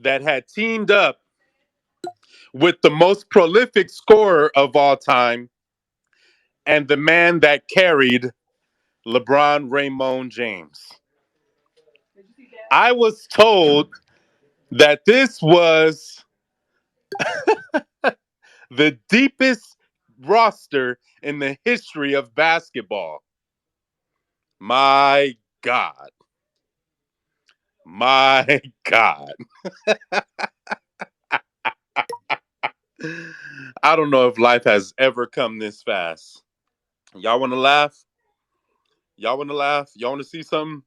that had teamed up with the most prolific scorer of all time and the man that carried LeBron Raymond James. I was told that this was the deepest roster in the history of basketball. My God. My God. I don't know if life has ever come this fast. Y'all want to laugh? Y'all want to laugh? Y'all want to see something?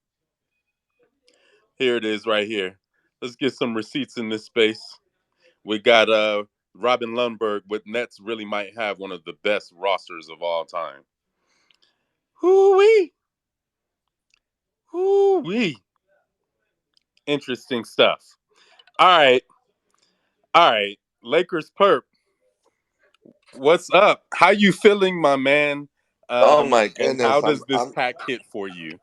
Here it is right here. Let's get some receipts in this space. We got Robin Lundberg with Nets really might have one of the best rosters of all time. Hoo-wee. Hoo-wee. Interesting stuff. All right. All right. Lakers perp. What's up? How you feeling, my man? Oh my And how goodness, does this pack hit for you?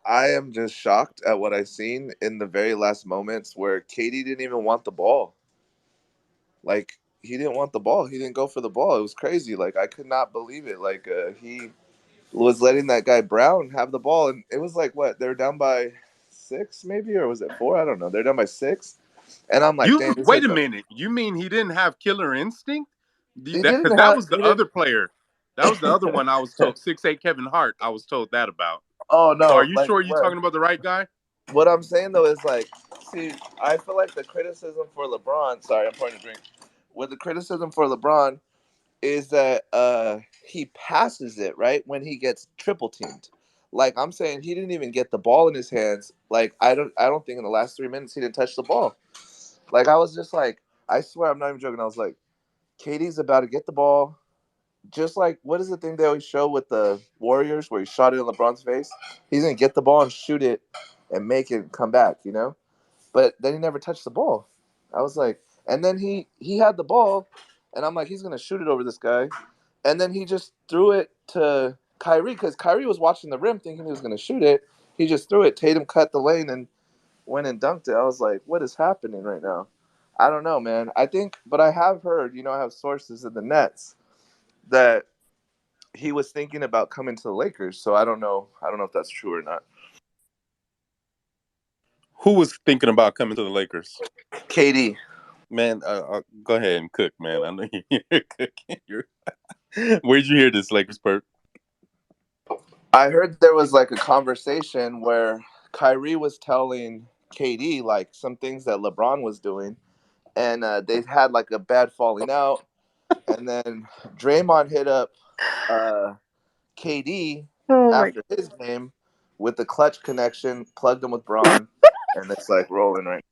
I am just shocked at what I've seen in the very last moments where Katie didn't even want the ball. Like he didn't want the ball. He didn't go for the ball. It was crazy. Like I could not believe it. Like he was letting that guy Brown have the ball, and it was like what they were down by six, maybe, or was it four? I don't know. They're down by six, and I'm like, You damn, this wait guy's a a. minute. You mean he didn't have killer instinct? He That didn't because that have. was He the didn't. other player. That was the other one I was told. 6'8" Kevin Hart. I was told that about. Oh So are no! you Like sure you're what? talking about the right guy? What I'm saying though is like, see, I feel like the criticism for LeBron. Sorry, I'm pouring a drink. With the criticism for LeBron is that he passes it right when he gets triple teamed. Like I'm saying, he didn't even get the ball in his hands. Like I don't think in the last 3 minutes he didn't touch the ball. Like I was just like, I swear I'm not even joking. I was like, KD's about to get the ball. Just like what is the thing they always show with the Warriors where he shot it in LeBron's face? He's gonna get the ball and shoot it and make it come back, you know? But then he never touched the ball. I was like, and then he had the ball, and I'm like, he's gonna shoot it over this guy, and then he just threw it to Kyrie because Kyrie was watching the rim thinking he was gonna shoot it. He just threw it. Tatum cut the lane and went and dunked it. I was like, what is happening right now? I don't know, man. I think, but I have heard, I have sources in the Nets that he was thinking about coming to the Lakers. So I don't know. I don't know if that's true or not. Who was thinking about coming to the Lakers? KD. Man, go ahead and cook, man. I know you're cooking. Where'd you hear this, Lakers perp? I heard there was like a conversation where Kyrie was telling KD like some things that LeBron was doing, and they had like a bad falling out. And then Draymond hit up uh, KD Oh my. after his game with the clutch connection, plugged him with Braun, and it's like rolling right.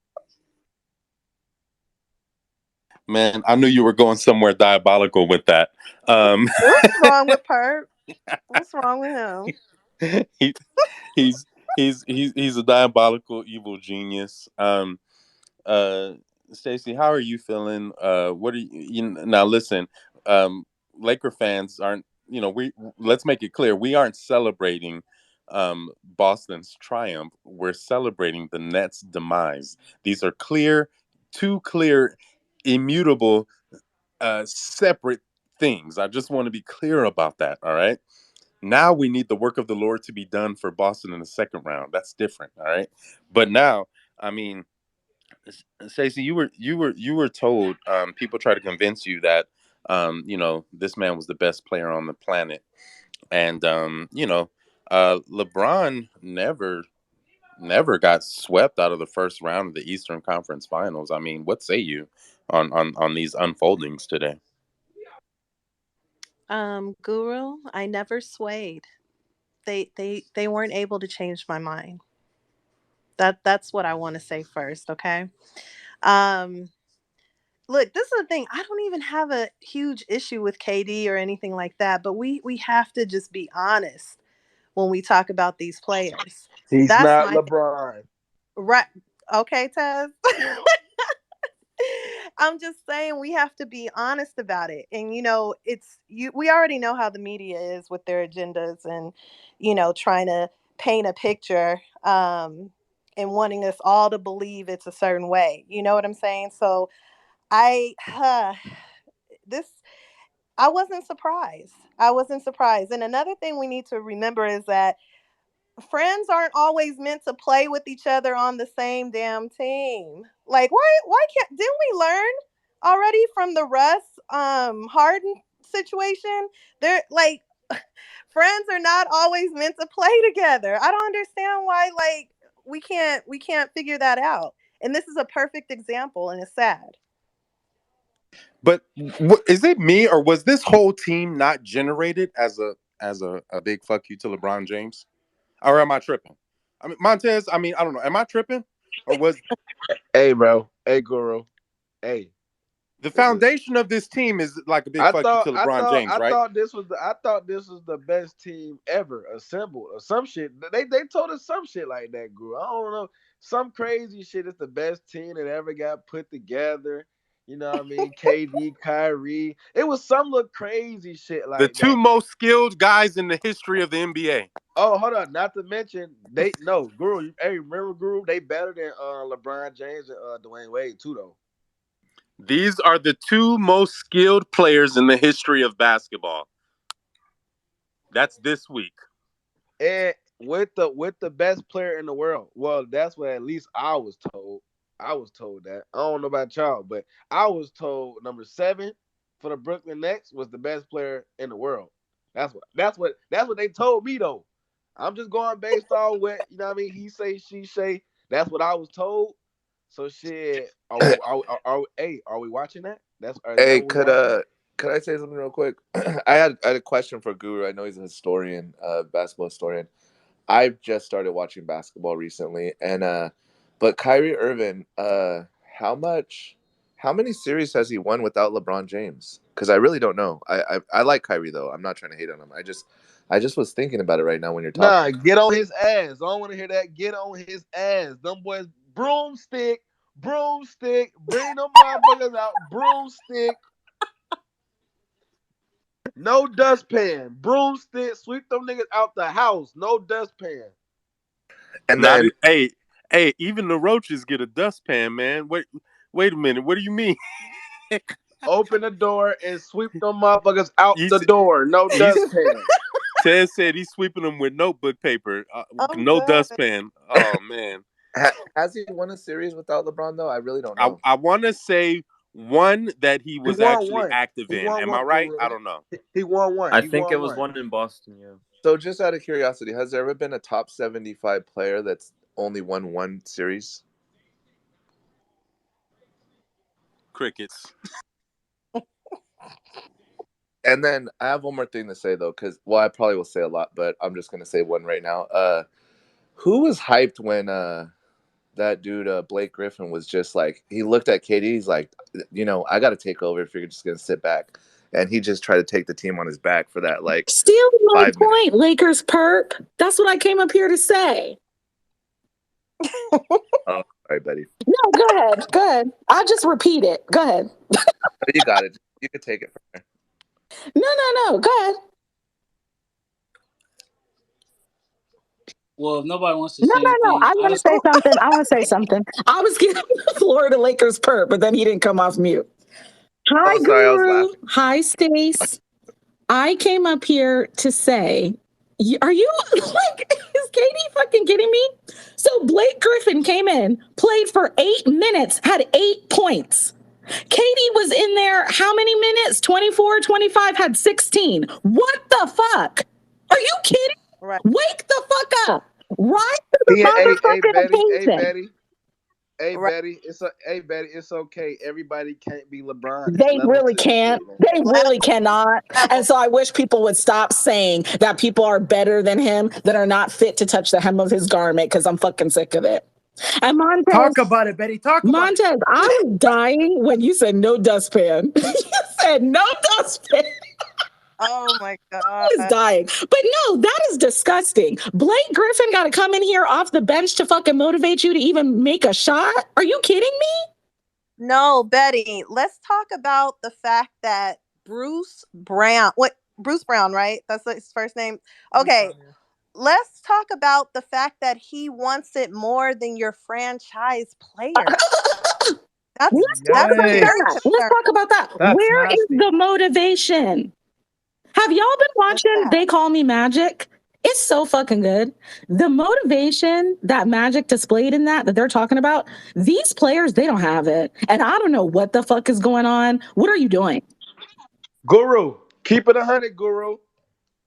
Man, I knew you were going somewhere diabolical with that. Um, What's wrong with Perp? What's wrong with him? he, he's a diabolical evil genius. Uh, Stacey, how are you feeling? What are now? Listen, um, Laker fans aren't. We let's make it clear we aren't celebrating Boston's triumph. We're celebrating the Nets' demise. These are two clear, immutable, separate things. I just want to be clear about that. All right. Now we need the work of the Lord to be done for Boston in the second round. That's different. All right. But now, I mean, Stacey, you were told people try to convince you that this man was the best player on the planet, and LeBron never got swept out of the first round of the Eastern Conference Finals. I mean, what say you on these unfoldings today? Guru, I never swayed. They weren't able to change my mind. That's what I want to say first, okay? Um Look, this is the thing. I don't even have a huge issue with KD or anything like that, but we have to just be honest when we talk about these players. He's That's not my thing. LeBron. Right. Okay, Taz. I'm just saying we have to be honest about it. And it's you we already know how the media is with their agendas and trying to paint a picture and wanting us all to believe it's a certain way. You know what I'm saying? So I this I wasn't surprised. I wasn't surprised. And another thing we need to remember is that friends aren't always meant to play with each other on the same damn team. Like why can't didn't we learn already from the Russ Harden situation? They're like friends are not always meant to play together. I don't understand why like we can't figure that out. And this is a perfect example and it's sad. But is it me or was this whole team not generated as a big fuck you to LeBron James? Or am I tripping? I mean, Montez. I mean, I don't know. Am I tripping, or was Hey, bro. Hey, Guru. Hey, the this is. foundation of this team is like a big fuck you to LeBron James, right? I thought this was the best team ever assembled or some shit. They told us some shit like that, Guru. I don't know, some crazy shit. It's the best team that ever got put together. You know what I mean? KD, Kyrie. It was some little crazy shit The like two that. most skilled guys in the history of the NBA. Oh, hold on. Not to mention they no Guru. Hey, remember Guru? They better than LeBron James and Dwayne Wade too, though. These are the two most skilled players in the history of basketball. That's this week. And with the best player in the world. Well, that's what at least I was told. I was told that. I don't know about y'all, but I was told number 7 for the Brooklyn Nets was the best player in the world. That's what they told me though. I'm just going based on what you know what I mean. He say, she say. That's what I was told. So shit, are we watching that? Is that Hey, what we watching? could I say something real quick? I had a question for Guru. I know he's a historian, basketball historian. I just started watching basketball recently, and but Kyrie Irving, how many series has he won without LeBron James? Because I really don't know. I like Kyrie though. I'm not trying to hate on him. I just was thinking about it right now when you're talking. Nah, get on his ass. I don't want to hear that. Get on his ass. Them boys, broomstick, broomstick. Bring them motherfuckers out. Broomstick. No dustpan. Broomstick. Sweep them niggas out the house. No dustpan. And Not then hey, even the roaches get a dustpan, man. Wait a minute. What do you mean? Open the door and sweep them motherfuckers out the He's door. No he's dustpan. Ted said he's sweeping them with notebook paper, I'm no good. dustpan. Oh man, has he won a series without LeBron though? I really don't I know. I want to say one that he He was won actually one. active He in. won Am I one, right? I Guru. don't know. He won one. I He think it won was one. one in Boston, yeah. So just out of curiosity, has there ever been a top 75 player that's only won one series? Crickets. And then I have one more thing to say though, because I probably will say a lot, but I'm just gonna say one right now. Who was hyped when that dude Blake Griffin was just like he looked at KD, he's like, I got to take over if you're just gonna sit back, and he just tried to take the team on his back for that like Still my 5 minutes. point, Lakers perp. That's what I came up here to say. Oh, sorry, Betty. No, go ahead. Go ahead. I'll just repeat it. Go ahead. You got it. You can take it from there. No. Go ahead. Well, if nobody wants to No, say no, no. anything, I I want to just say something. I was giving Florida Lakers perp, but then he didn't come off mute. Hi, Oh, sorry, I was Guru. laughing. Hi, Stace. I came up here to say, are you like, is Katie fucking kidding me? So Blake Griffin came in, played for 8 minutes, had 8 points. Katie was in there, how many minutes? 24, 25, had 16. What the fuck? Are you kidding? Right. Wake the fuck up. Rise to the Hey, motherfucking Betty. Hey, occasion. Betty. Hey Right. Betty, Betty, it's okay. Everybody can't be LeBron. It's They levels really to this can't. shit, man. They really Level, cannot. And level. so I wish people would stop saying that people are better than him that are not fit to touch the hem of his garment because I'm fucking sick of it. And Talk Montez, about it, Betty. Talk about it. I was dying when you said no dustpan. You said no dustpan. Oh my I was god. dying. But no, that is disgusting. Blake Griffin got to come in here off the bench to fucking motivate you to even make a shot? Are you kidding me? No, Betty, let's talk about the fact that Bruce Brown, right? That's his first name. Okay. let's talk about the fact that he wants it more than your franchise player. That's Let's talk that's about very that. Let's talk concerning. about that. That's Where is nasty. the motivation? Have y'all been What's watching that? They Call Me Magic? It's so fucking good. The motivation that Magic displayed in that they're talking about, these players, they don't have it. And I don't know what the fuck is going on. What are you doing? Guru, keep it 100, Guru.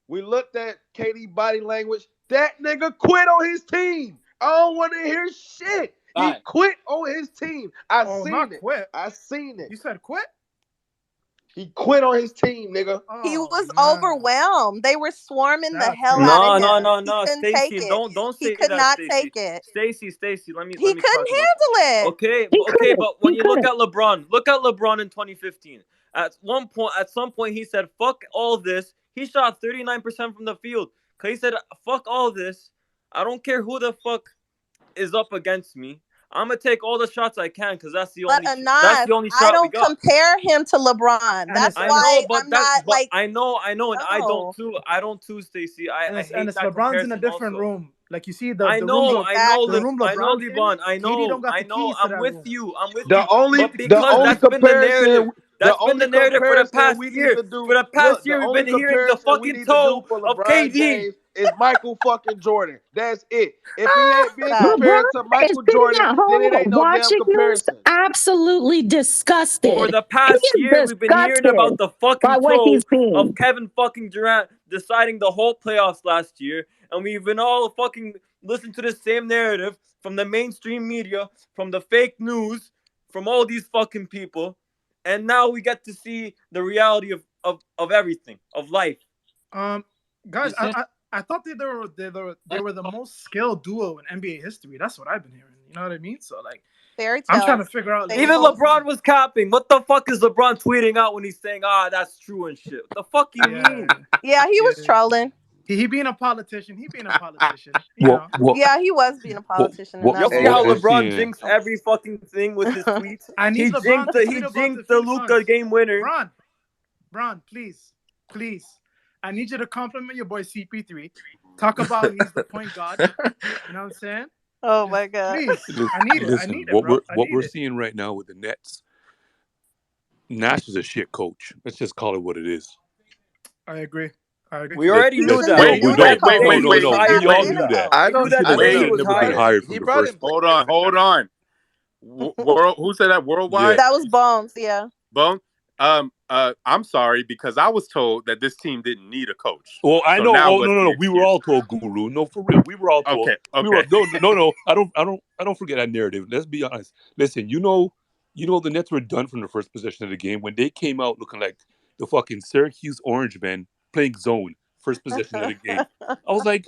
We looked at KD body language. That nigga quit on his team. I don't want to hear shit. He quit on his team. I Not seen it. quit. I seen it. You said quit? He quit on his team, nigga. He Oh, was man. overwhelmed. They were swarming the That's hell out crazy. of No, him. no, He no, couldn't take Stacy, it. don't He say could that, not Stacy. take it. Stacy, He let me talk couldn't about. handle it. Okay, He okay, couldn't. but when He you look couldn't. at LeBron, look at LeBron in 2015. At some point, he said, "Fuck all this." He shot 39% from the field. Cause he said, "Fuck all this. I don't care who the fuck is up against me. I'm gonna take all the shots I can, cause But that's Anas, the only I shot we don't got." compare him to LeBron. And That's it's I and it's know, why but I'm not like I know, and I don't no. too. I don't too, Stacy. I and hate it's that LeBron's in a comparison different also. room. Like you see the room the Exactly. room I know, LeBron's in. Levon. KD don't got I the know. keys to that room. I'm with The you. only But the because only that's been the narrative. comparison the That's been the only narrative for the comparison past we need year. to For do the past look the year, we've only been hearing the comparison we fucking need to do toe for of LeBron KD. James is Michael fucking Jordan. That's it. If he ain't being Facts. LeBron compared to is Michael sitting Jordan, at then home it ain't no damn watching this, comparison. absolutely For disgusted. the He past is year, we've been hearing about disgusted the by fucking what he's toe of seen. Kevin fucking Durant deciding the whole playoffs last year, and we've been all fucking listening to the same narrative from the mainstream media, from the fake news, from all these fucking people, and now we get to see the reality of everything, of life. Um, guys, I thought they were the most skilled duo in NBA history. That's what I've been hearing. You know what I mean? So like, Fairy I'm trying to tales. figure out like They were what's Even going both. LeBron on. was capping. What the fuck is LeBron tweeting out when he's saying, that's true and shit? What the fuck you Yeah, mean? Yeah, he was yeah. trolling. He being a politician. He being a politician. You Well, know. well, Yeah, he was being a what, politician in what, that Y'all see Hey, what how moment. we're LeBron seeing. jinxed every fucking thing with his tweets? I need LeBron to tweet He about the jinxed the Phoenix Luca Suns. game winner. Bron, please. I need you to compliment your boy CP3. Talk about he's the point guard. You know what I'm saying? Oh Just my god. please. Listen, I need it. I listen, need it, bro. I what need we're it. seeing right now with the Nets. Nash is a shit coach. Let's just call it what it is. I agree. We Let already let knew He's a that. new no, We we knew unit know. that the coach. day No, he no, was no. He's We not hired, the all right? unit knew that. coach. I We know knew He that should the have I day never he know should was have never been hired. hired from he the brought first in place. Hold on, hold on. World, who said that? Yeah. Worldwide? That was Bones, yeah. Bone. I'm sorry because I was told that this team didn't need a coach. Well, I So know. now Oh no, what's no, the no. We were excuse? all told, Guru. No, for real. We were all told. Okay, We were okay. no, no, no. I don't forget that narrative. Let's be honest. Listen, the Nets were done from the first possession of the game when they came out looking like the fucking Syracuse Orange men playing zone first possession of the game. I was like,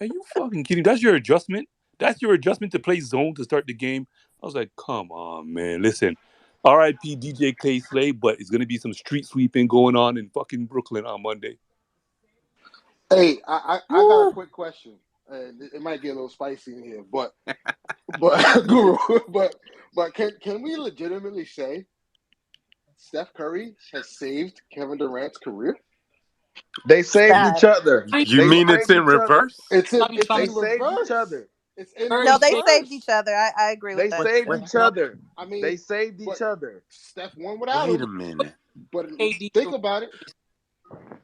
are you fucking kidding? That's your adjustment. That's your adjustment to play zone to start the game. I was like, come on, man. Listen, R.I.P. DJ Clay Slay, but it's gonna be some street sweeping going on in fucking Brooklyn on Monday. Hey, I got a quick question. It might get a little spicy in here, but Guru, can we legitimately say Steph Curry has saved Kevin Durant's career? they saved Sad. each other. You They mean it's saved in each other. reverse? It's They in saved each reverse. other. It's in No, they saved reverse. each other. I agree with They that. saved Wait, each other. I mean, They saved but each other. Steph won without wait a him. minute. But think about it.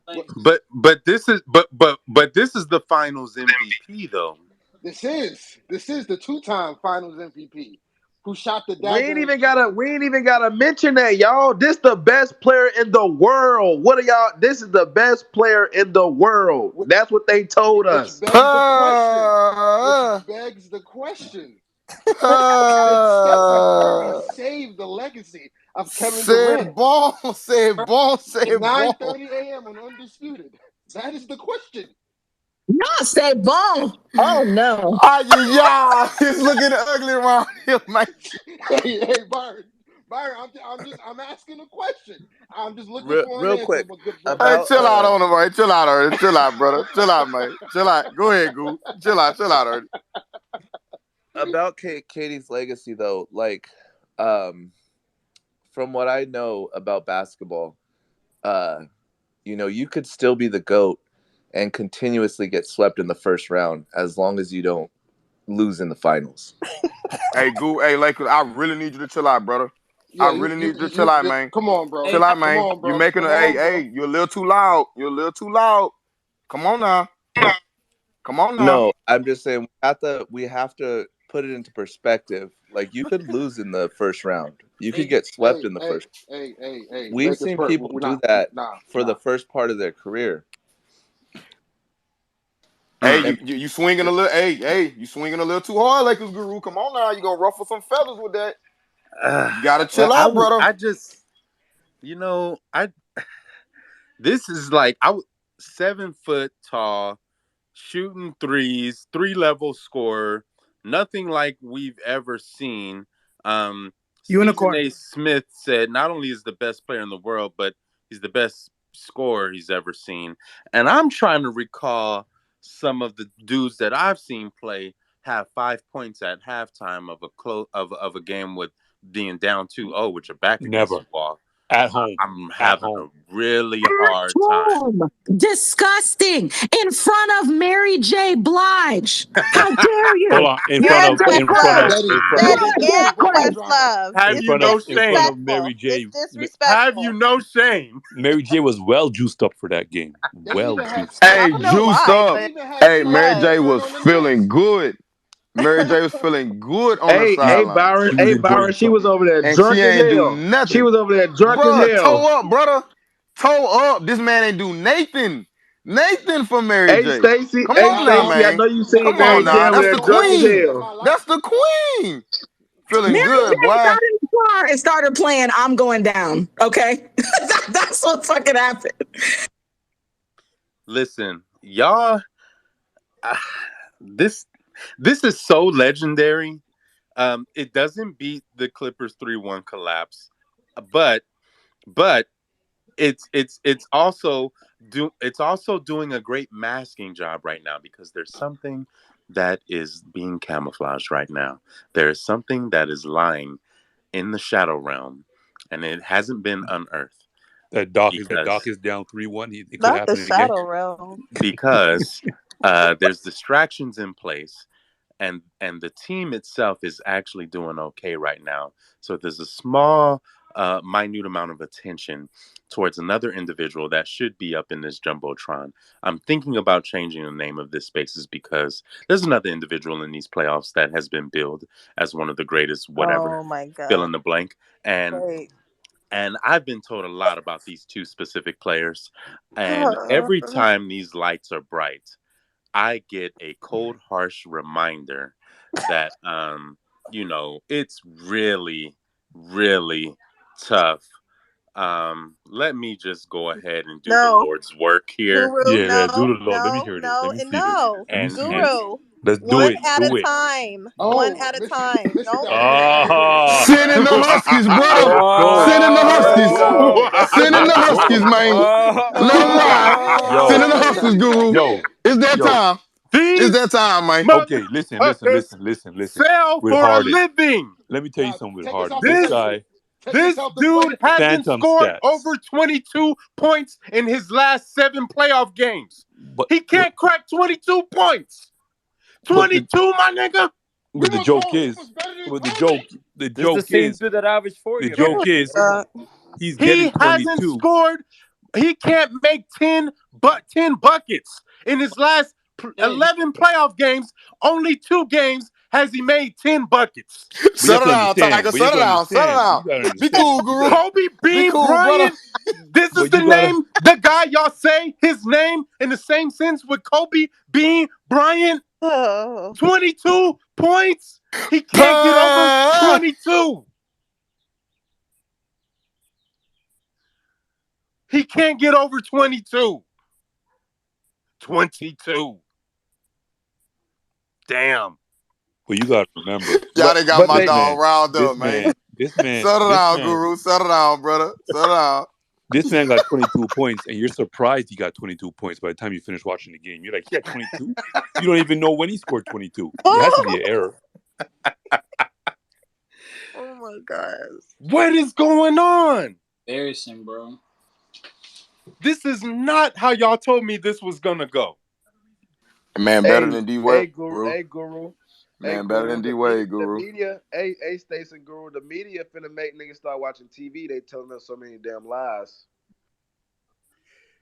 What But this is the Finals MVP though. this is the two-time Finals MVP who shot the We ain't dagger. even gotta mention that, y'all. This the best player in the world. What are y'all? This is the best player in the world. That's what they told Which us. begs the question. Which begs the question. Did Steph Curry save the legacy of Kevin Durant? C'est bon, c'est bon. 9:30 a.m. on Undisputed. That is the question. Not say bon. Oh no. Aïe, it's looking ugly around here, man. Hey, Byron, I'm asking a question. I'm just looking for an Real answer. quick But Hey, about chill out on him, man. Chill out already. Chill out, brother. Chill out, man. Chill out. Go ahead, Goo. Chill out already. About Katie's legacy though, like from what I know about basketball, you could still be the GOAT and continuously get swept in the first round as long as you don't lose in the finals. Hey, Goo, hey, Lakers, I really need you to chill out, brother. I Yeah, really need you to chill out, man. come on, bro. Chill out, Come man. on, You bro. making Come a hey, on, bro. hey, you're a little too loud. You're a little too loud. Come on now. Come on now. No, I'm just saying we have to put it into perspective. Like you could lose in the first round. You could get swept in the first. Hey. We've Lakers seen first. people We're do not. that Nah. for the first part of their career. Hey, And you swinging a little. Hey, you swinging a little too hard, Lakers Guru. Come on now, you gonna ruffle some feathers with that. You gotta chill out, brother. I just, I this is like 7 foot tall, shooting threes, 3-level scorer, nothing like we've ever seen. Stephen Unicorn. A. Smith said not only is the best player in the world, but he's the best scorer he's ever seen. And I'm trying to recall some of the dudes that I've seen play have 5 points at halftime of a game with being down 2-0 with your back against Never. the wall. At home. I'm At having a home. really hard time. Home. Disgusting. In front of Mary J. Blige. How dare you? Hold on. In And front Questlove. Daddy, Steady. And bring the drama. Questlove. Have It's you no in front shame? of Mary disrespectful. J. It's Have you disrespectful. no shame? Mary J was well juiced up for that game. They Well even had juiced up. I Hey, don't know juiced why, up. they but even had Hey, she Mary Scottie was. J Pippen was on the feeling Knicks. good. Mary J was feeling good on the Hey, sidelines, Byron. She was Hey, enjoying Byron. She was something. over there and she drunk as ain't do hell. She nothing. was over there drunk as Bruh, hell. toe up, brother. Toe up. This man ain't do Nathan. Nathan for Mary Hey, J. Stacy. Come Hey, on now, Stacy. I man. know you Not seen Come Mary on not J now. over not That's there the so drunk as much. queen. To hell. my That's liking. the queen. Feeling Mary good, J boy. got in the car and started playing I'm Going Down. Okay? That's what fucking happened. Listen, y'all, this this is so legendary. It doesn't beat the Clippers 3-1 collapse, but but it's also doing a great masking job right now because there's something that is being camouflaged right now. There is something that is lying in the shadow realm, and it hasn't been unearthed Doc because is down 3-1. It could Not the happen again. shadow realm. because there's distractions in place, and the team itself is actually doing okay right now. So there's a small, minute amount of attention towards another individual that should be up in this jumbotron. I'm thinking about changing the name of this spaces because there's another individual in these playoffs that has been billed as one of the greatest, whatever, Oh my fill god. in the blank, and Wait. I've been told a lot about these two specific players. And every time these lights are bright, I get a cold, harsh reminder that, it's really, really tough. Let me just go ahead and do the No. Lord's work here. Guru, Yeah, do no, the Lord. Let me no, hear this. Let no, me and see this. no. Let me And see this. and Guru. Let's do One it. at a Do it. time. One Oh, at a time. listen Don't to that. Ah, Send in the Huskies, brother. let's go. Send in the Let's Huskies. go. Send in Let's the Huskies, go. man. Let them He ride. did. Send in Yo, the He Huskies, did. He Guru. did. yo, It's that yo. time. It's these that time, man. Okay, motherfuckers listen. fail With for a Harden. living. Let me tell you Nah, something with take Harden. yourself to This This safety. guy, Take this yourself to dude safety. hasn't phantom scored stats. over 22 points in his last 7 playoff games. But He can't crack 22 points. but the 22, my nigga. but Give the him a joke cone. He was is better than but the Kobe. joke the This is the joke same is dude that averaged 40 give last it year. What are you up. talking he's getting He hasn't 22. scored. He can't make 10 buckets in his last Hey, 11 playoff games. Only 2 games has he made 10 buckets. But you have to Settle down, understand. Tiger. But you have Settle to down. Settle understand. You down. gotta Be understand. cool, You Guru. gotta Kobe Be Bean cool, brother. Bryant. This is but the you gotta name, the guy y'all say his name in the same sense with Kobe Bean Bryant. Oh. 22 points. He can't get over Pa- 22. He can't get over 22. 22. Damn. but you gotta remember. Y'all about? done got But my This they dog man, riled up, this man. man, this man, Settle this down, man, Guru. Settle down, brother. Settle down. this man got 22 points, and you're surprised he got 22 points by the time you finish watching the game. You're like, he had 22? You don't even know when he scored 22. It has to be an error. Oh my god. What is going on? Embarrassing, bro. This is not how y'all told me this was gonna go. Man, better Hey, than D hey, Wade, guru, Guru. hey, guru, hey, Man, better guru. than D Wade, The Guru. media, hey, Stacy and Guru. The media finna make niggas start watching TV. They telling us so many damn lies.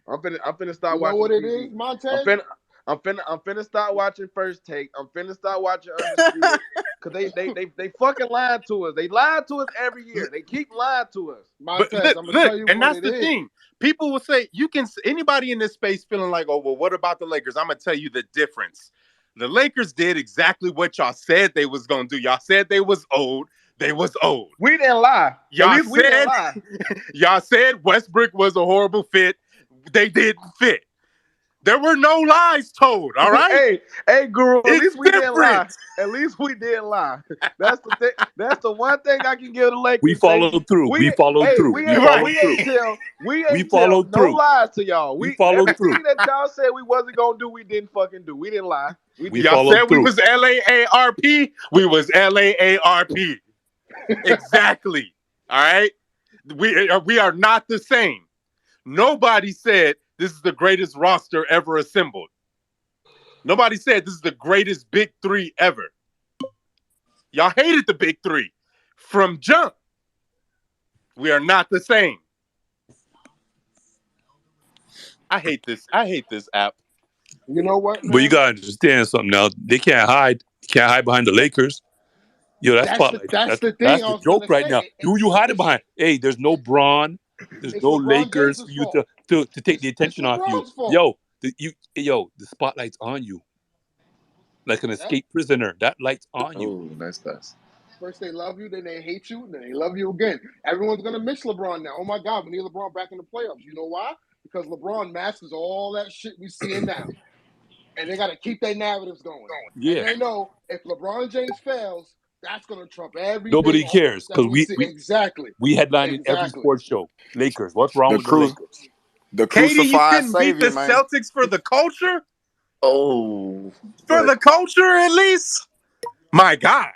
I'm finna You start know watching what it TV. is, I'm Montez? finna, I'm finna start watching First Take. I'm finna start watching Undisputed. Cause they fucking lied to us. They lied to us every year. They keep lying to us. But Montez, look, I'm gonna look, tell you and what that's it the is. thing. People will say you can. Anybody in this space feeling like, oh well, what about the Lakers? I'm gonna tell you the difference. The Lakers did exactly what y'all said they was gonna do. Y'all said they was old. They was old. We didn't lie. At Y'all least we didn't said lie. y'all said Westbrook was a horrible fit. They didn't fit. There were no lies told. All right, hey, Guru. At it's least we didn't different. lie. At least we didn't lie. That's the thing. That's the one thing I can give the We Lakers, Stacey. followed through. We followed Hey, through. we We ain't, Right. followed we through. ain't tell, we We ain't tell followed no through. lies to y'all. We We followed through. everything that y'all said we wasn't gonna do, we didn't fucking do. We didn't lie. We We didn't. Y'all said followed we through. was LAARP. We was LAARP. Exactly. All right. We are not the same. Nobody said this is the greatest roster ever assembled. Nobody said this is the greatest big three ever. Y'all hated the big three from jump. We are not the same. I hate this. I hate this app. You know what, But you man? gotta understand something now. They can't hide. You can't hide behind the Lakers. Yo, that spotlight. That's That's the thing that's I the was gonna joke right say. now. Who you hiding It's behind? Hey, there's no Braun. There's it's no LeBron Lakers for James's you fault. to take the It's attention off you. LeBron's fault. The spotlight's on you like an Yep. escaped prisoner. That light's on you. Oh, nice pass. First they love you, then they hate you, then they love you again. Everyone's gonna miss LeBron now. Oh my God, we need LeBron back in the playoffs. You know why? Because LeBron masters all that shit we seeing now, and they got to keep their narratives going. And Yeah. they know if LeBron James fails, that's gonna trump everything Nobody cares that because we see. Exactly, we headline in every exactly. sports show. Lakers. What's wrong The with the cru Lakers? the Katie, you crucified couldn't beat the savior, man. Celtics for the culture? Oh, For but the culture, at least? My God.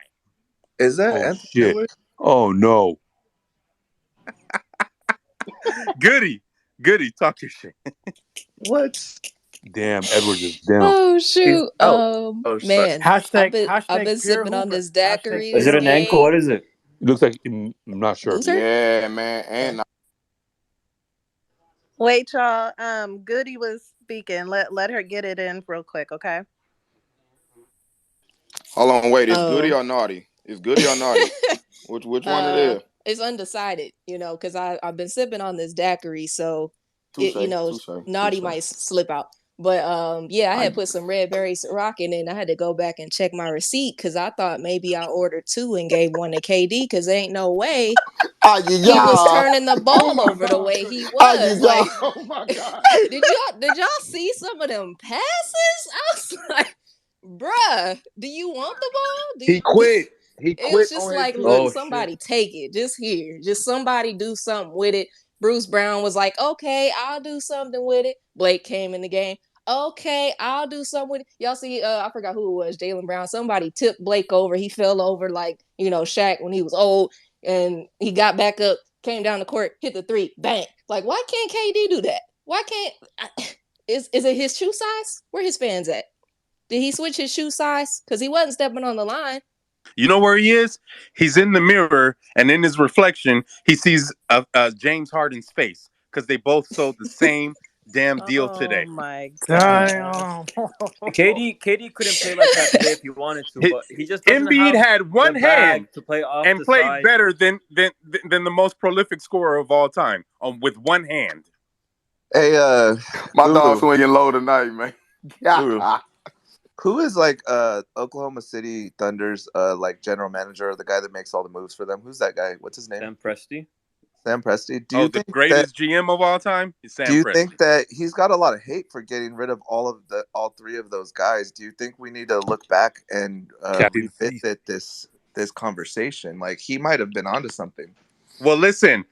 is that Oh Anthony shit. Edwards? Oh no. Goody. Goody, talk your shit. What? Damn, Edwards is down. Oh He's shoot. out. Oh, sorry. Man, Hashtag I've hashtag been pure sipping on hooper. this Hashtag daiquiri Is pure it this an hooper. ankle? game. What is it? It looks like I'm not sure. Loser? Yeah, man. Okay. And Wait, y'all. Goody was speaking. Let her get it in real quick, okay? hold on, wait. Is goody Oh. or naughty? Is goody or naughty? Which one it is? It's undecided, because I've been sipping on this daiquiri, so it Touche, touche, naughty touche. might slip out. But yeah, I I had put some red berry Ciroc in it, and I had to go back and check my receipt because I thought maybe I ordered two and gave one to KD because there ain't no way ah he was yeah, turning the Oh ball my over the God, way he goodness. ah was. yeah. Like, Oh my God. did y'all see some of them passes? I was like, bruh, do you want the ball? He quit. He It was quit just on his like, look, team. Oh shit! somebody take it. Just here. Just somebody do something with it. Bruce Brown was like, okay, I'll do something with it. Blake came in the game. Okay, I'll do something with it. Y'all see, I forgot who it was, Jalen Brown. Somebody tipped Blake over. He fell over like, Shaq when he was old. And he got back up, came down the court, hit the three, bang. Like, why can't KD do that? Why can't is it his shoe size? Where his fans at? Did he switch his shoe size? Because he wasn't stepping on the line. You know where he is? He's in the mirror, and in his reflection, he sees James Harden's face because they both sold the same damn deal Oh today. my god. Damn. KD couldn't play like that today if he wanted to, His, but he just doesn't Embiid have had the one hand bag to play off and the played side. better than the most prolific scorer of all time with one hand. Hey, My dog Guru, swinging low tonight, man. Guru. Yeah. Who is Oklahoma City Thunder's like general manager, the guy that makes all the moves for them? Who's that guy? What's his name? Sam Presti. Sam Presti. Oh, the greatest GM of all time is Do Sam you Presti. think that he's got a lot of hate for getting rid of all three of those guys? Do you think we need to look back and Captain Beast. revisit this conversation? Like he might have been onto something. Well, listen,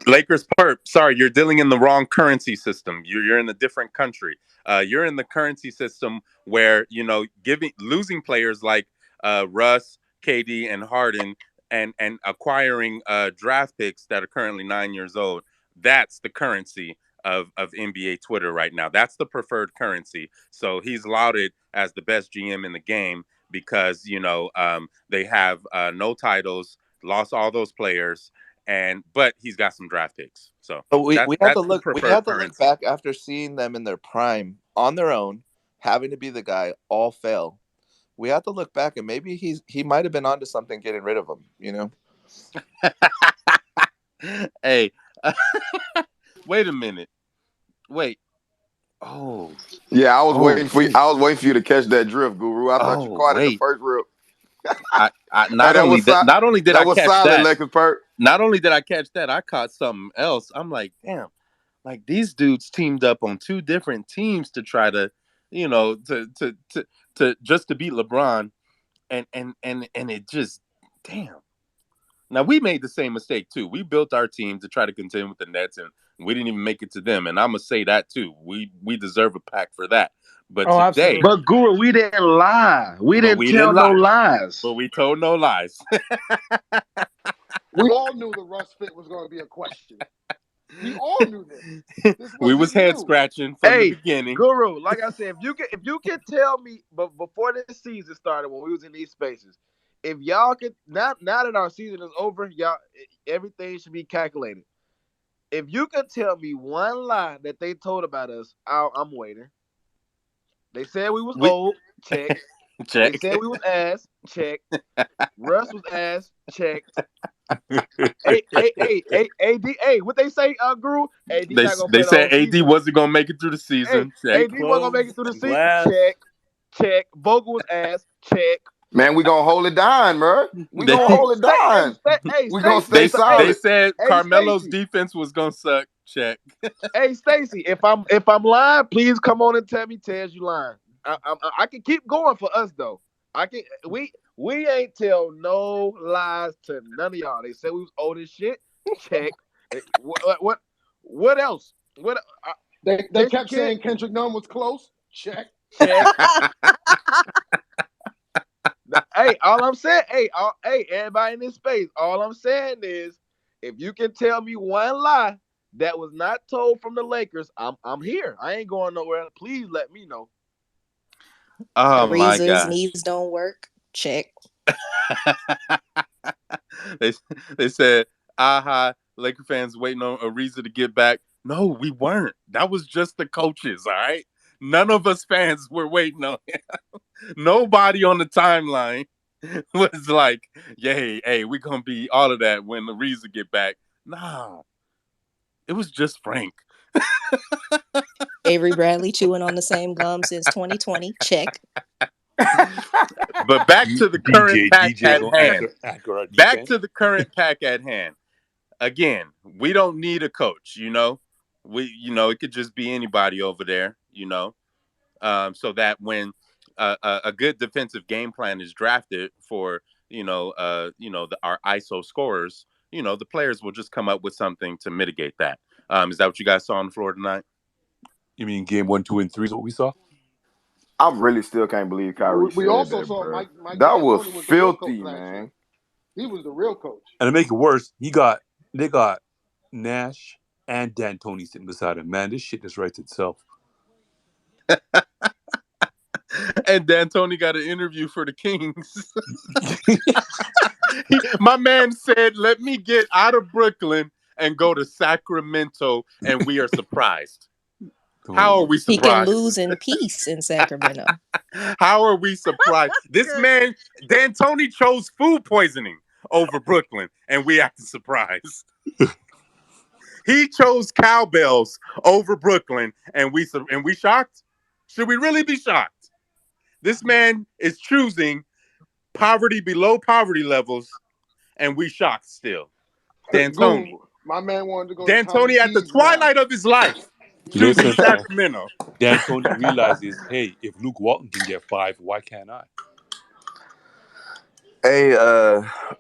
Lakers perp. Sorry, you're dealing in the wrong currency system. You're in a different country. You're in the currency system where losing players like Russ, KD, and Harden, and acquiring draft picks that are currently 9 years old. That's the currency. of NBA Twitter right now. That's the preferred currency. So he's lauded as the best GM in the game because they have no titles, lost all those players, but he's got some draft picks. So But we have to that's the look. We preferred have to look currency. back after seeing them in their prime on their own, having to be the guy, all fail. We have to look back, and maybe he might have been onto something getting rid of him. Hey, wait a minute. Wait. Oh. Yeah, I was Oh, waiting for you. wait. I was waiting for you to catch that drift, Guru. I thought you Oh, caught it the wait. first rip. I Hey, not only did that I was catch solid, that. Lakers perk. Not only did I catch that, I caught something else. I'm like, damn, like these dudes teamed up on two different teams to try to, to just to beat LeBron, and it just, damn. Now we made the same mistake too. We built our team to try to contend with the Nets, and we didn't even make it to them. And I'm gonna say that too. We deserve a pack for that. But Oh, today, absolutely. But Guru, we didn't lie. We but didn't we tell didn't no lie. lies. But we told no lies. We all knew the Russ fit was going to be a question. We all knew this. This We was wasn't head new. scratching from the Hey, beginning. Guru, like I said, if you can tell me, but before this season started, when we was in these spaces, if y'all could now that our season is over, y'all everything should be calculated. If you could tell me one lie that they told about us, I'm waiting. They said we was We old, check. They check. said we was ass, check. Russ was ass, checked. AD, what they say, Guru? AD They not gonna they play the whole said AD season. wasn't gonna make it through the Hey, season. Check. AD wasn't gonna make it Close through the season. glass. Check. Vogel was ass. Check. Man, we gonna hold it down, bro. We They gonna Hey, hold it down. We gonna Stacy. stay they solid. said Hey, Carmelo's Stacy. defense was gonna suck. Check. Hey, Stacy. If I'm lying, please come on and tell me. Taz, you lying. I can keep going for us though. I can. We ain't tell no lies to none of y'all. They said we was old as shit. Check. What else? What? They Jason kept Kidd. saying Kendrick Nunn was close. Check. Check. Hey, all I'm saying, everybody in this space, all I'm saying is, if you can tell me one lie that was not told from the Lakers, I'm here. I ain't going nowhere. Please let me know. Oh my Ariza's gosh. knees don't work. Check. they they said, aha, Laker fans waiting on Ariza to get back. No, we weren't. That was just the coaches, all right? None of us fans were waiting on him. Nobody on the timeline was like, yay, hey, we're gonna be all of that when Ariza get back. Nah. It was just Frank. Avery Bradley chewing on the same gum since 2020. Check. But back to the current pack DJ at gonna hand. anchor our Back defense. to the current pack at hand. Again, we don't need a coach, it could just be anybody over there, so that when a good defensive game plan is drafted for, our ISO scorers, the players will just come up with something to mitigate that. Is that what you guys saw on the floor tonight? You mean game 1, 2, and 3 is what we saw? I really still can't believe Kyrie We said also that, saw bro. Mike That was D'Antoni was the real coach filthy, last year. man. He was the real coach. And to make it worse, they got Nash and D'Antoni sitting beside him. Man, this shit just writes itself. And D'Antoni got an interview for the Kings. My man said, "Let me get out of Brooklyn and go to Sacramento," and we are surprised. How are we He can surprised? lose in peace in Sacramento. How are we surprised? This man, D'Antoni, chose food poisoning over Brooklyn, and we acted surprised. He chose cowbells over Brooklyn, and we shocked. Should we really be shocked? This man is choosing poverty below poverty levels, and we shocked still. D'Antoni. Goo, my man wanted to go to Tommy D'Antoni at the T's now. twilight of his life, choosing Listen, fam. Sacramento. D'Antoni realizes, hey, if Luke Walton can get 5, why can't I? Hey,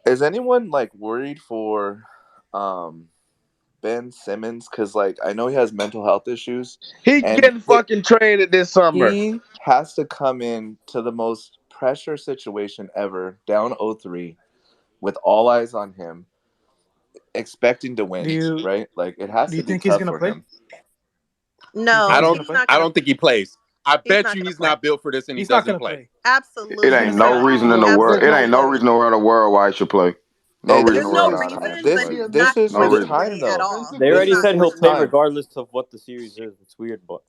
is anyone like worried for Ben Simmons? Because I know he has mental health issues, He and getting fucking traded this summer. he has to come in to the most pressure situation ever, down 0-3, with all eyes on him, expecting to Do win. you Right? It has do to you be think he's tough gonna for play? him. You No, think I he's don't. gonna he's play? not I gonna don't play. think he plays. I He's bet not you gonna he's play. not built for this, and he He's not doesn't gonna play. play. It Absolutely ain't no not. reason in the Yo, world. there's It no ain't no Absolutely. way. reason in the world why he should play. No Hey, reason There's in the He no world is out of reason, him. timed. but this He he's is not this is No going free to reason. time play at though. all. They He's already This not is said going he'll free to. play time, regardless of what the series is. It's weird, but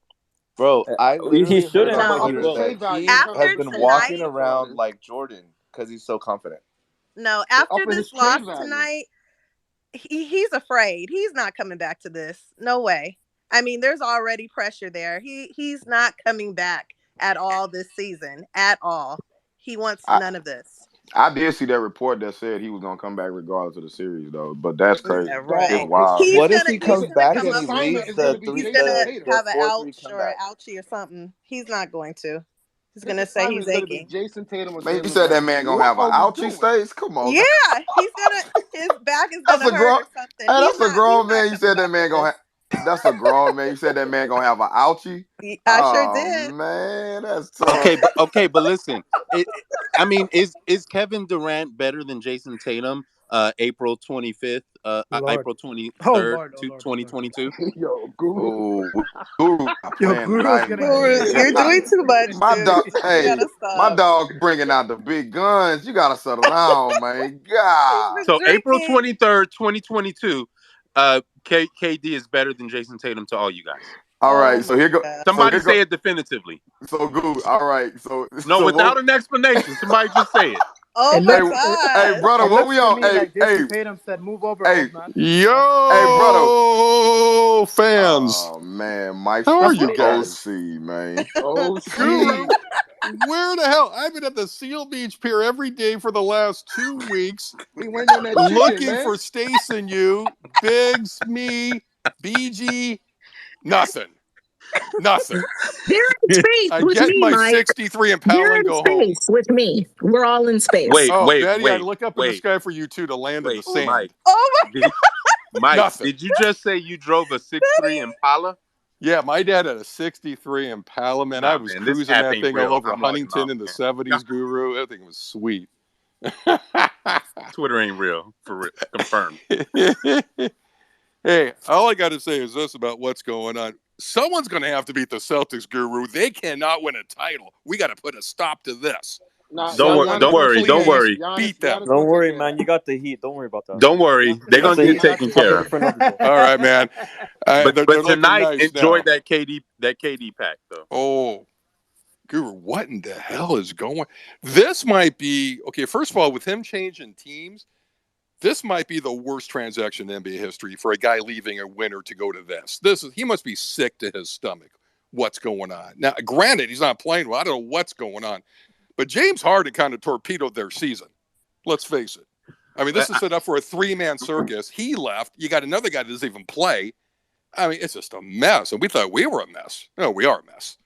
bro. I he literally heard shouldn't, on but not he up his Twitter will. that trade value he has After because been they have walking tonight, picks on around it. like Jordan because he's so confident. no, They after upping this his loss trade value. tonight, he's afraid. He's not coming back to this. No way. I mean, there's already pressure there. He's not coming back at all this season at all. He wants I none of this. I did see that report that said he was gonna come back regardless of the series though, but that's crazy. Yeah, It's right. wild. What if he He's comes gonna back come and His he up with assignment leads is going to the be three he's Jason gonna the Tatum. have an 4-3 ouch or an comeback? ouchie or something. He's not going to. He's His gonna say assignment he's is going to be aching. Jason Tatum or Man, you Jalen said that Brown. man gonna What have an are we ouchie doing? stays? Come on, Yeah, he's gonna his back is that's gonna a hurt grown. or something. Hey, that's a He's grown not man. You coming said that back for man gonna this. have. That's a grown man. You said that man gonna have an ouchie. I sure Oh did. man, that's Okay, tough. but listen. I mean, is Kevin Durant better than Jason Tatum? April 25th, Lord. April Oh 23rd, Lord. Oh Lord. Oh Lord. 2022. Yo, Guru. Oh, Guru not Yo, playing Guru's tonight, getting Guru, man. you're doing too much, My dude. dog, You hey, gotta my stop. dog bringing out the big guns. You gotta settle down, man. He's God. been So April drinking. 23rd, 2022, KD is better than Jason Tatum to all you guys. All Oh right, my so here go. god. So Somebody here go. say it definitively. So Guru. All right. So No, so without what? an explanation. Somebody just say it. Oh It my Hey, looks it, hey, gosh. brother, it what looks we to on? me Hey, like hey, Jason Tatum said, "Move over, hey, old man." That's hey, brother. Yo, fans, Oh man, Mike how are from that's the what you he guys? OC, man. Guru, OC. where the hell? I've been at the Seal Beach Pier every day for the last 2 weeks He waiting on that chicken, looking man. for Stace and you, Biggs, me, BG, nothing. Nothing. They're in space I with get me, my Mike. 63 Impala They're and in go home. space with me. We're all in space. Wait, Oh, wait, Betty, I wait, look up in the wait, sky for you two to land in the wait, sand. Mike. Oh Did Mike? Nothing. Did you just say you drove a 6'3" Impala? Yeah, my dad had a 63 Impala, man. I Nah, was man, this cruising app that ain't thing all real. over I'm logging Huntington off, in the man. Nah, 70s, Guru. That thing was sweet. Twitter ain't real for real. Confirmed. Hey, all I got to say is this about what's going on. Someone's going to have to beat the Celtics, Guru. They cannot win a title. We got to put a stop to this. Nah, Someone Don't Giannis gonna worry. take Don't care of please that. worry. Giannis, beat them. Giannis Don't gonna take worry, care of man. that. You got the heat. Don't worry about that. Don't worry. They're That's gonna a get heat. taken Giannis Stop care looking of. for another day. All right, man. But They're looking tonight, nice enjoy now. that KD pack though. Oh, Guru, what in the hell is going? This might be okay. First of all, with him changing teams, this might be the worst transaction in NBA history for a guy leaving a winner to go to this. He must be sick to his stomach. What's going on now? Granted, he's not playing well. I don't know what's going on, but James Harden kind of torpedoed their season. Let's face it. I mean, this is set up for a three-man circus. He left. You got another guy that doesn't even play. I mean, it's just a mess. And we thought we were a mess. No, we are a mess.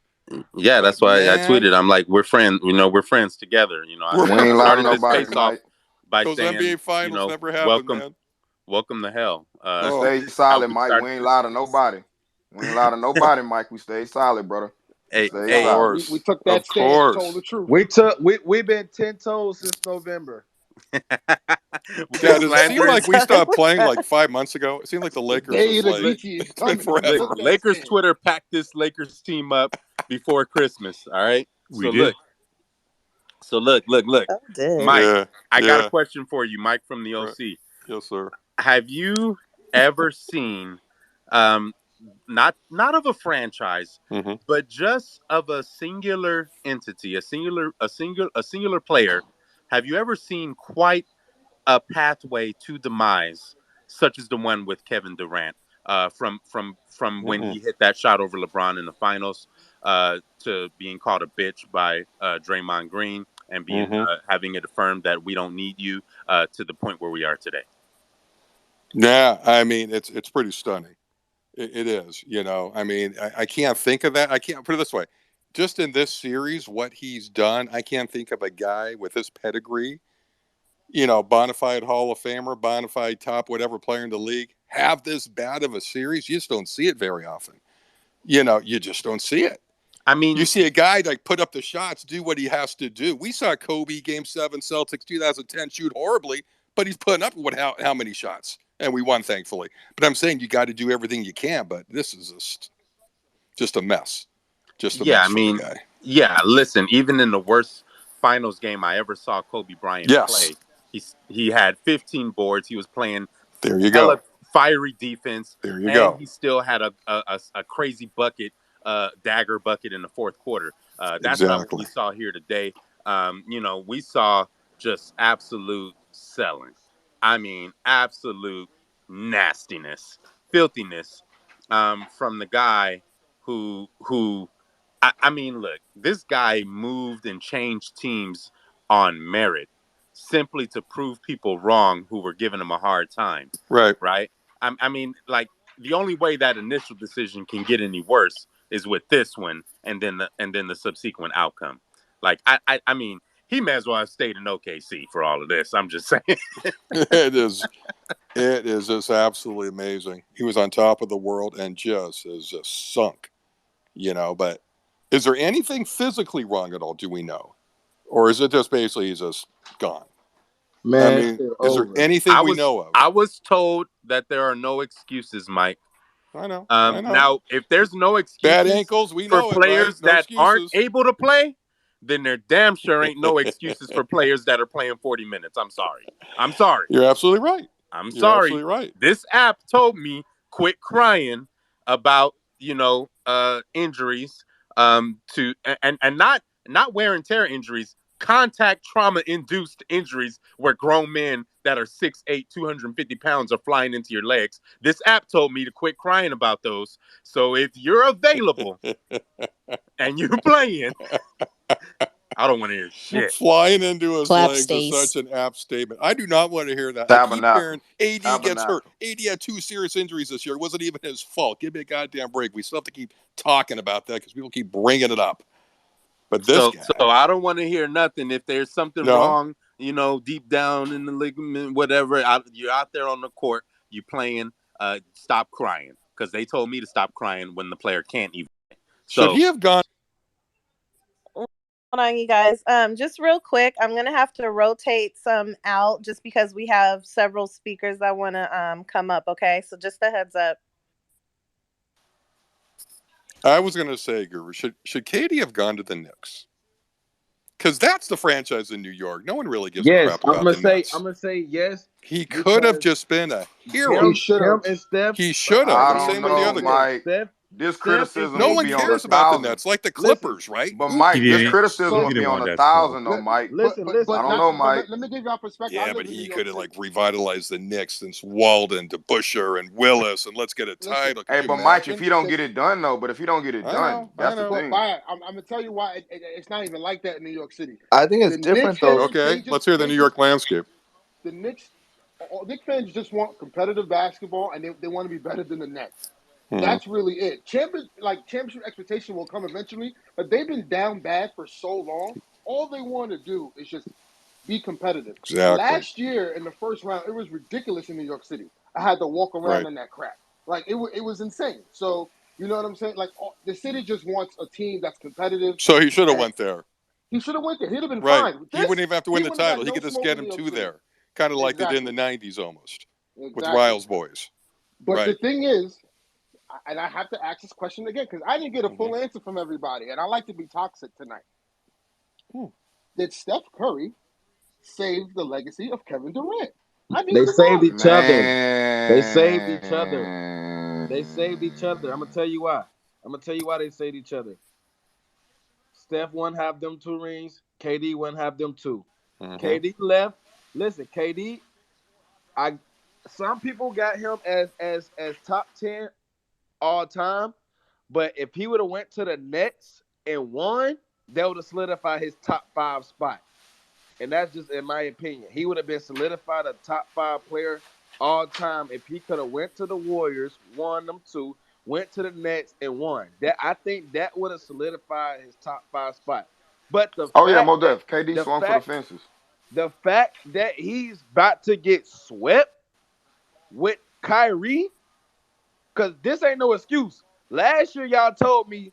Yeah, But that's why I man, tweeted. I'm like, we're friends. We're friends together. we're We I ain't lying to started this nobody, face off Mike. by those saying, NBA finals never happened, welcome, man. welcome to hell. We Oh, stay How solid, we Mike. We started ain't this lie to series. nobody. We ain't lie to nobody, Mike. We stay solid, brother. We Hey, stay of hey, solid. We course. took that Of stance and told course. the truth. We've been 10 toes since November. with Yeah, this does it seem slanderous. like we stopped playing like 5 months ago? It seemed like the The Lakers day was of the like, Look, Geechee is it's been coming. We look, forever. took that Lakers stance. Twitter packed this Lakers team up before Christmas. All right. We So did. look. So look. Oh, did. Mike, Yeah, I got a yeah. question for you, Mike from the Right. OC. Yes, sir. Have you ever seen, um, not of a franchise, Mm-hmm. but just of a singular entity, a singular player? Have you ever seen quite a pathway to demise, such as the one with Kevin Durant, from when Mm-mm. he hit that shot over LeBron in the finals, to being called a bitch by Draymond Green and being Mm-hmm. having it affirmed that we don't need you, to the point where we are today. Yeah, I mean, it's pretty stunning. It is. I mean, I can't think of that. I can't put it this way. Just in this series, what he's done, I can't think of a guy with his pedigree, bona fide Hall of Famer, bona fide top whatever player in the league, have this bad of a series. You just don't see it very often. You just don't see it. I You mean, see a guy like put up the shots, do what he has to do. We saw Kobe Game 7 Celtics 2010 shoot horribly, but he's putting up how many shots, and we won thankfully. But I'm saying you got to do everything you can. But this is just Just a mess. Just a Yeah, I mess for the mean, guy. yeah. Listen, even in the worst finals game I ever saw Kobe Bryant Yes. play, he had 15 boards. He was playing There you hella go. fiery defense, There you and go. he still had a crazy bucket, dagger bucket in the fourth quarter. That's not what we Exactly. saw here today. We saw just absolute selling. I mean, absolute nastiness, filthiness, from the guy who. I mean, look, this guy moved and changed teams on merit simply to prove people wrong who were giving him a hard time, Right. right? I mean, like the only way that initial decision can get any worse is with this one, and then the subsequent outcome. Like I mean, he may as well have stayed in OKC for all of this. I'm just saying. It is. It is just absolutely amazing. He was on top of the world and just is just sunk, But is there anything physically wrong at all? Do we know, or is it just basically he's just gone? Man, Is there over. anything we know of? I was told that there are no excuses, Mike. I know. I know. Now, if there's no Bad excuses ankles, we for know it, right? players No that aren't excuses. able to play, then there damn sure ain't no excuses for players that are playing 40 minutes. I'm sorry. I'm sorry. You're absolutely right. I'm You're sorry. absolutely right. This app told me quit crying about injuries, to and not wear and tear injuries, contact trauma induced injuries where grown men that are 6'8", 250 pounds are flying into your legs. This app told me to quit crying about those. So if you're available and you're playing, I don't want to hear shit. Flying into his Clap legs is stays. such an apt statement. I do not want to hear that. I keep hearing AD gets hurt. AD had 2 serious injuries this year. It wasn't even his fault. Give me a goddamn break. We still have to keep talking about that because people keep bringing it up. But this guy. So I don't want to hear nothing. If there's something wrong, deep down in the ligament, whatever, you're out there on the court, you playing, stop crying. Because they told me to stop crying when the player can't even. Should he have gone? Hold on, you guys. Just real quick, I'm gonna have to rotate some out just because we have several speakers that want to come up. Okay, so just a heads up. I was going to say, Guru, should KD have gone to the Knicks? Because that's the franchise in New York. No one really gives a crap about the Nets. I'm gonna say yes. He could have just been a hero. Him and Steph. He should have. I And don't same with the know, other guy. Mike. This criticism No will one be on cares a about the thousand. Nets, like the Clippers, right? But Mike, He this didn't- criticism he will be didn't on want a that thousand, smoke. though, Mike. Listen. I don't know, Mike. Let me give y'all perspective. Yeah, but he could have revitalized the Knicks since Walden to Busher and Willis, and let's get a title. Hey, but Mike, if he don't get it done, though, that's the thing. But I'm gonna tell you why it's not even like that in New York City. I think it's different though. Okay, let's hear the New York landscape. The Knicks fans just want competitive basketball, and they want to be better than the Nets. Mm-hmm. That's really it. Championship expectation will come eventually, but they've been down bad for so long. All they want to do is just be competitive. Exactly. Last year in the first round, it was ridiculous in New York City. I had to walk around in that crap. Like it was insane. So you know what I'm saying? Like the city just wants a team that's competitive. So he should have went there. He should have went there. He'd have been right. fine. He wouldn't even have to win the title. He could just get him to there. Kind of like they did in the 90s almost. With Riles boys. But the thing is, and I have to ask this question again because I didn't get a full answer from everybody, and I like to be toxic tonight. Did Steph Curry save the legacy of Kevin Durant? They saved each other. They saved each other. They saved each other. I'm gonna tell you why. They saved each other. Steph wouldn't have them 2 rings. KD wouldn't have them 2. KD left. Listen, KD. Some people got him as top 10 all time, but if he would have went to the Nets and won, that would have solidified his top 5 spot. And that's just in my opinion. He would have been solidified a top 5 player all time if he could have went to the Warriors, won them 2, went to the Nets and won. I think that would have solidified his top 5 spot. But Mo Def, KD swung for the fences. The fact that he's about to get swept with Kyrie, because this ain't no excuse. Last year, y'all told me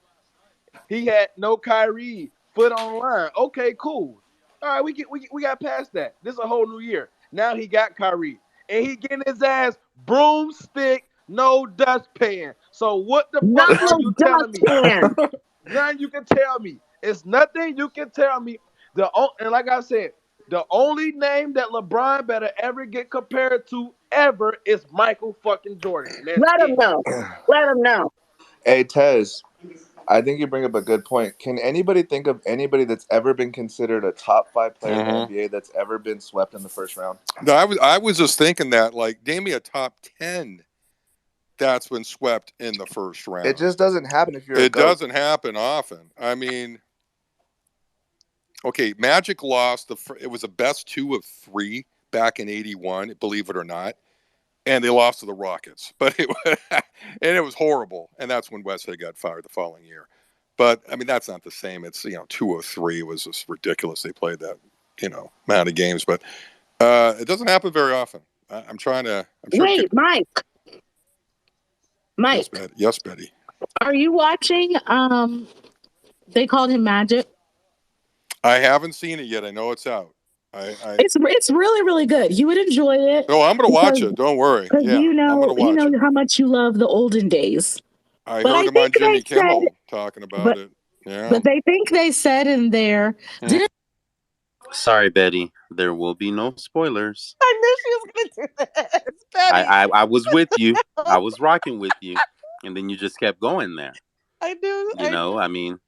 he had no Kyrie, foot on the line. Okay, cool. All right, we got past that. This is a whole new year. Now he got Kyrie, and he getting his ass broomstick no dustpan. So what the Not fuck are no you telling me? dustpan. Nothing you can tell me. It's nothing you can tell me. And like I said, the only name that LeBron better ever get compared to ever is Michael fucking Jordan. And that's Let him it. know. Let him know. Hey Tez, I think you bring up a good point. Can anybody think of anybody that's ever been considered a top 5 player in the NBA that's ever been swept in the first round? No, I was just thinking that, like, name me a top 10 that's been swept in the first round. It just doesn't happen if you're a It GOAT. doesn't happen often. I mean, okay, Magic lost. It was a best 2 of 3 back in '81, believe it or not, and they lost to the Rockets. But it was horrible, and that's when Westhead got fired the following year. But I mean, that's not the same. It's 2 of 3. It was just ridiculous. They played that amount of games, but it doesn't happen very often. I'm trying to. I'm sure. Wait, Mike. Yes, Betty. Are you watching? They called him Magic. I haven't seen it yet. I know it's out. It's really, really good. You would enjoy it. Oh, I'm going to watch it. Don't worry. Yeah, you I'm going to watch know it. how much you love the olden days. I heard him on Jimmy Kimmel talking about it. Yeah. But they think they said in there. Sorry, Betty. There will be no spoilers. I knew she was going to do this. Betty. I was with you. I was rocking with you. And then you just kept going there. I do. I mean,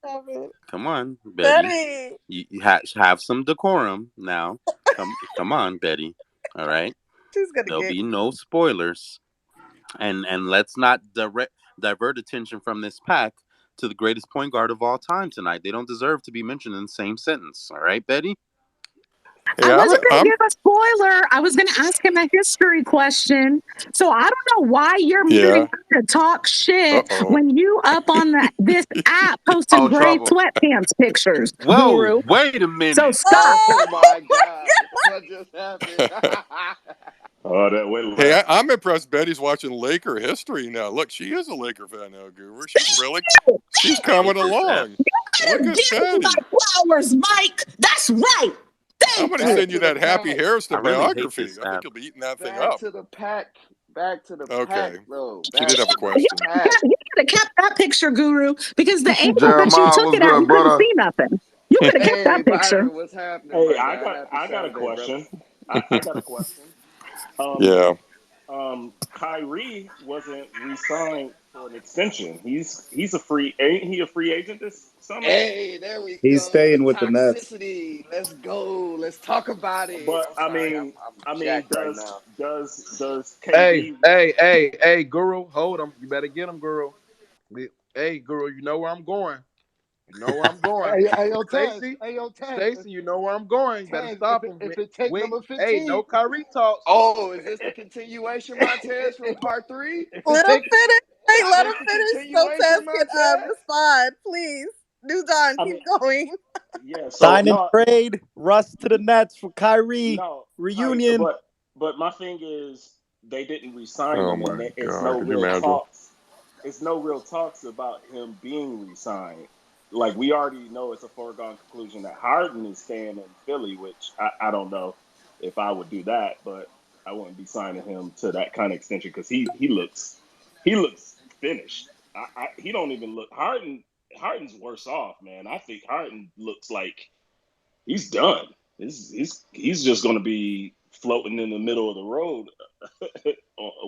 come on, Betty. You have some decorum now. Come on, Betty. All right. There'll be no spoilers. And let's not divert attention from this pack to the greatest point guard of all time tonight. They don't deserve to be mentioned in the same sentence. All right, Betty? I wasn't going to give a spoiler. I was going to ask him a history question. So I don't know why you're moving to talk shit when you up on this app posting gray sweatpants pictures. Whoa, Guru. Wait a minute. So stop. Oh my God. What just happened? Hey, I'm impressed Betty's watching Laker history now. Look, she is a Laker fan now, Guru. She's coming along. You better give me my flowers, Mike. That's right. I'm going to send you that Happy Harrison biography. I think you'll be eating that thing up. Back to the pack, though. She did have a question. You could have kept that picture, Guru, because the angle that you took it at, you couldn't see nothing. You could have kept that picture. What's happening? Hey, I got a question. I got a question. Kyrie wasn't re-signed for an extension. He's a free. Ain't he a free agent this summer? Hey, there we go. He's staying with the Nets. Let's go. Let's talk about it. But I'm does KD? Hey, Guru, hold him. You better get him, Guru. Hey, Guru, you know where I'm going. Hey, yo, Stacey. Stacey, you know where I'm going. You better stop him. If it take number 15. Hey, no Kyrie talks. Oh, is this the continuation, Montez, from part 3? Let him finish. Hey, let him finish so Tez can respond, please. New Don, keep going. Yeah, sign and trade Russ to the Nets for Kyrie reunion. But my thing is, they didn't re-sign him, and it's no real talks about him being re-signed. Like, we already know it's a foregone conclusion that Harden is staying in Philly, which I don't know if I would do that, but I wouldn't be signing him to that kind of extension because he looks finished. He don't even look. Harden's worse off, man. I think Harden looks like he's done. He's just going to be floating in the middle of the road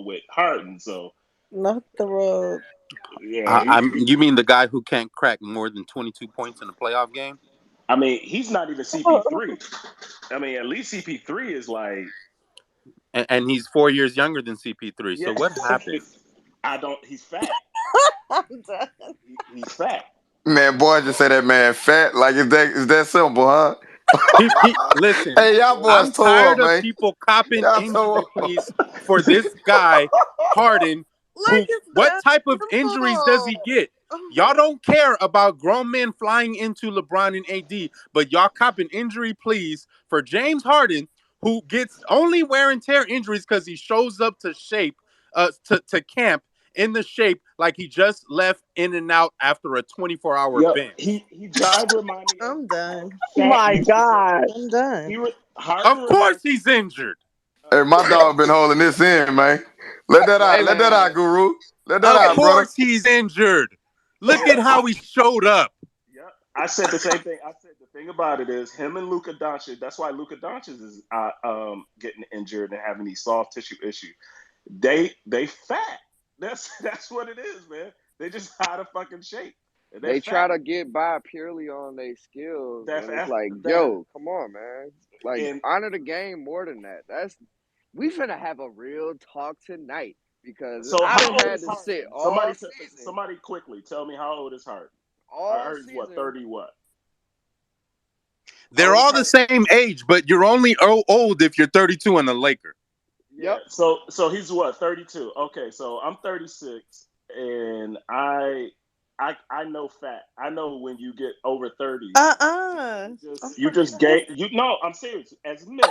with Harden. So not the road. Yeah, you mean the guy who can't crack more than 22 points in a playoff game? I mean, he's not even CP3. I mean, at least CP3 is like, and he's 4 years younger than CP3. So what happened? He's fat. I'm done. He's fat. Man, boy, just say that man fat. Like, is that simple, huh? Listen, hey, y'all boys I'm tired of man. people copping injury please for this guy, Harden. What type of injuries does he get? Y'all don't care about grown men flying into LeBron and AD, but y'all copping injury please for James Harden, who gets only wear and tear injuries because he shows up to camp in the shape like he just left in and out after a 24-hour bench. He jive reminded me. I'm done. Oh my God. I'm done. Of course he's injured. Hey, my dog been holding this in, man. Let that out. Hey, Let that out, man. Guru. Let that Of out, brother. course he's injured. Look at how he showed up. Yep. I said the same thing. I said the thing about it is him and Luka Doncic. That's why Luka Doncic is getting injured and having these soft tissue issues. They fat. That's what it is, man. They just out of fucking shape. They're They try fat. to get by purely on their skills, That and it's like, that yo, come on, man. Like, and honor the game more than that. We finna have a real talk tonight because so I how done old had is to Harden? sit all season, Somebody quickly tell me how old is Harden? I all heard he's what season. 30 what? How They're old is all the Harden? same age, but you're only old if you're 32 and a Laker. Yeah. Yep. So he's what 32. Okay, so I'm 36 and I know fat. I know when you get over 30, Oh you my just goodness. gain. You no, I'm serious. As men,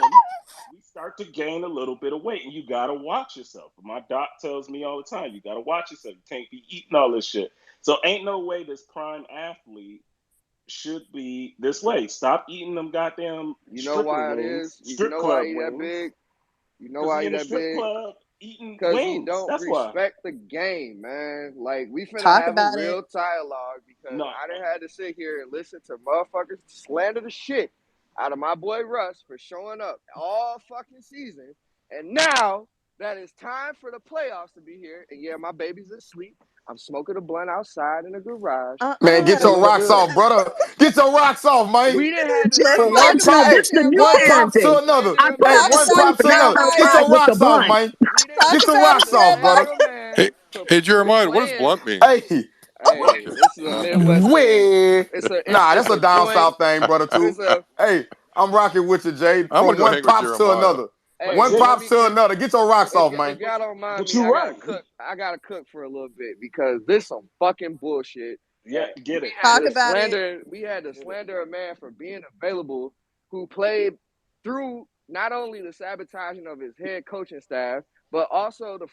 we start to gain a little bit of weight, and you gotta watch yourself. My doc tells me all the time, you gotta watch yourself. You can't be eating all this shit. So ain't no way this prime athlete should be this way. Stop eating them goddamn You know stripper why it is? wings, You strip know why club he that wings, big? You know because why he he in the that strip big? club eating Because he wings. don't That's why. respect the game, man. Like, we finna Talk have a about it. real dialogue because No, I done had to sit here and listen to motherfuckers slander the shit out of my boy Russ for showing up all fucking season. And now that it's time for the playoffs to be here, and yeah, my baby's asleep. I'm smoking a blunt outside in the garage. Man, I'm get Uh-uh. your feeling rocks good. off, brother. Get your rocks off, man. We done had to Just From sit one here parenting. pop, and hey, This the listen new one to pops to parenting. another. I slander a Hey, Talk pass one man. about out it, pops the to house another. Get Jeremiah. outside your with the rocks off, blunt. man. We done Talk Get your about had it, rocks to off, brother. slander a Jeremiah. man Hey, hey, for Jeremiah, what does playing. blunt mean? Hey, Hey, this is a Midwest thing. way. It's Nah, it's that's a a down joint. south thing, brother, too. It's a Hey, I'm rocking with you, Jay. I'm gonna From go one hang with pops to Jeremiah. another. but hey. One Jay, Let pops me to another. Get your rocks off, if man. y'all don't mind but me, you're I gotta right. cook. I gotta cook for a little bit because this some fucking bullshit. Yeah, get We it, had Talk get to it, about it. slander. We had to get it. slander a man for being available, who played through not only the sabotaging of his head coaching staff, but also the